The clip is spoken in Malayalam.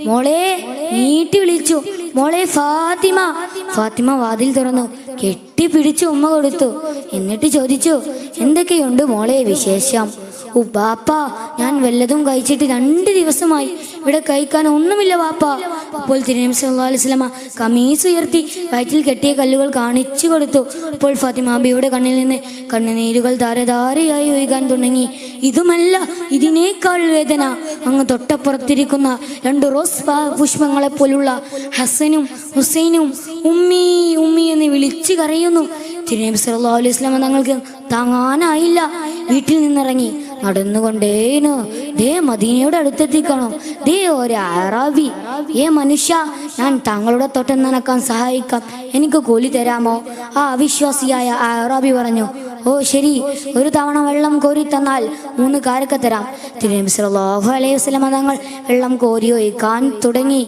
മോളെ നീട്ടി വിളിച്ചു. മോളെ ഫാത്തിമ. ഫാത്തിമ വാതിൽ തുറന്നു, കെട്ടിപ്പിടിച്ചു ഉമ്മ കൊടുത്തു. എന്നിട്ട് ചോദിച്ചു, എന്തൊക്കെയുണ്ട് മോളെ വിശേഷം? ബാപ്പ, ഞാൻ വല്ലതും കഴിച്ചിട്ട് 2 ദിവസമായി. ഇവിടെ കഴിക്കാൻ ഒന്നുമില്ല വാപ്പ. അപ്പോൾ തിരുനബി സല്ലല്ലാഹു അലൈഹി വസല്ലമ കമീസ് ഉയർത്തി വയറ്റിൽ കെട്ടിയ കല്ലുകൾ കാണിച്ചു കൊടുത്തു. അപ്പോൾ ഫാത്തിമ ബിയുടെ കണ്ണിൽ നിന്ന് കണ്ണുനീരുകൾ ധാരധാരയായി ഒഴുകാൻ തുടങ്ങി. ഇതുമല്ല, ഇതിനേക്കാൾ വേദന. അങ്ങ് തൊട്ടപ്പുറത്തിരിക്കുന്ന 2 റോസ് പുഷ്പങ്ങളെ പോലുള്ള ഹസനും ഹുസൈനും ഉമ്മി ഉമ്മി എന്ന് വിളിച്ചു കരയുന്നു. തിരുനബി സല്ലല്ലാഹു അലൈഹി വസല്ലമ തങ്ങൾക്ക് താങ്ങാനായില്ല. വീട്ടിൽ നിന്നിറങ്ങി നടന്നുകൊണ്ടേനു. ദേ മദീനയുടെ അടുത്തെത്തിക്കണം. ദേ ഒരു അറാബി. മനുഷ്യ, ഞാൻ താങ്കളുടെ തോട്ടം നനക്കാൻ സഹായിക്കാം, എനിക്ക് കൂലി തരാമോ? ആ അവിശ്വാസിയായ അറാബി പറഞ്ഞു, ഓ ശരി, 1 തവണ വെള്ളം കോരി തന്നാൽ 3 കാരക്ക തരാം. തിരുനബി സല്ലല്ലാഹു അലൈഹി വസല്ലമ തങ്ങൾ വെള്ളം കോരി ഒഴിക്കാൻ തുടങ്ങി.